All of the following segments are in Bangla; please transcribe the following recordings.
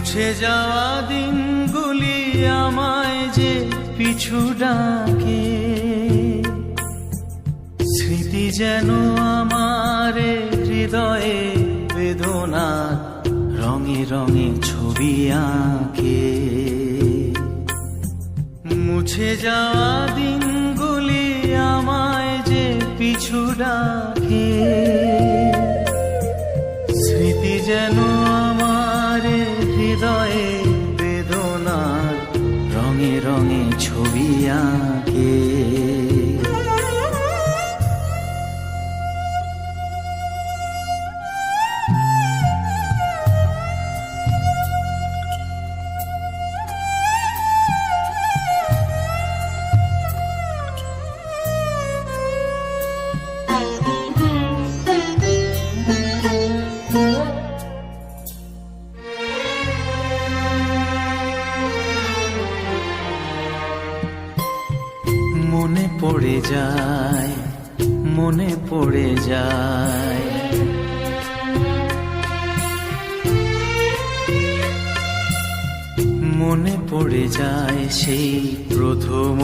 মুছে যাওয়া দিনগুলি আমায় যে পিছু ডাকে, স্মৃতি যেন আমার হৃদয়ে বেদনা রঙে রঙে ছবি আঁকে। মুছে যাওয়া দিনগুলি আমায় যে পিছু ডাকে, স্মৃতি যেন আমার হৃদয়ে বেদনা রঙে রঙে ছবি আঁকে। মনে পড়ে যায়, মনে পড়ে যায়, মনে পড়ে যায় সেই প্রথম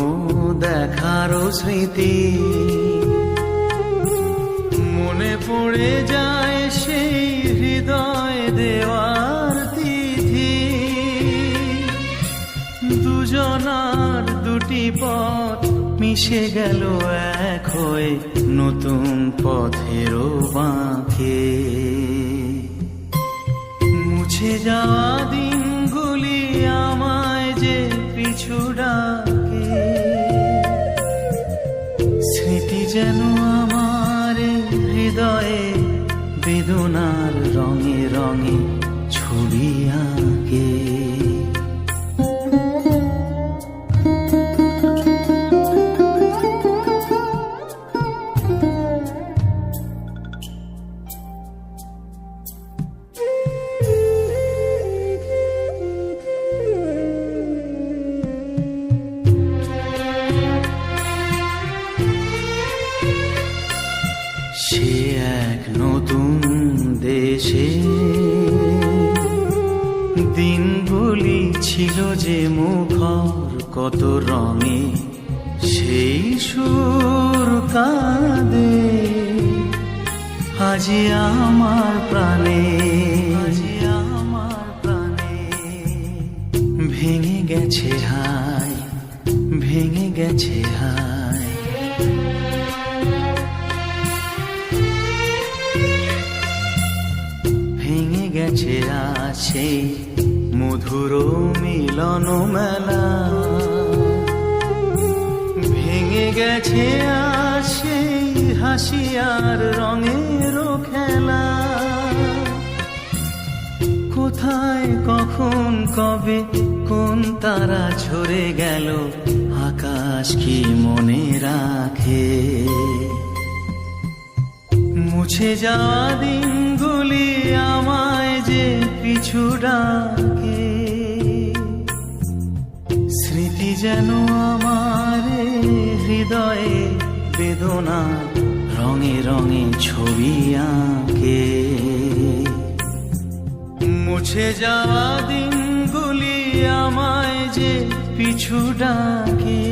দেখার স্মৃতি। মনে পড়ে যায় সেই হৃদয় দেওয়ার তিথি। দুজনার দুটি পথ মিশে গেল এক হয়ে নতুন পথেরও বাঁকে। মুছে যাওয়া দিনগুলি আমায় যে পিছু ডাকে, স্মৃতি যেন আমার হৃদয়ে বেদনার রঙে রঙে ছবি আঁকে। সে এক নতুন দেশে দিনগুলি ছিল যে মুখর কত রঙে, সেই সুর কাঁদে আজি আমার প্রাণে, আজি আমার প্রাণে। ভেঙে গেছে হায়, ভেঙে গেছে হায়, ভেঙে গেছে আছে মধুর মিলন মেলা। ভেঙে গেছে আছে হাসি আর রঙের খেলা। কোথায় কখন কবে কোন তারা ঝরে গেল, আকাশ কি মনে রাখে। মুছে যাওয়া দিনগুলি আমায় যে পিছু ডাকে, স্মৃতি যেন আমার হৃদয়ে বেদনা রঙে রঙে ছবি আঁকে। মুছে যাওয়া দিনগুলি আমায় যে পিছু ডাকে।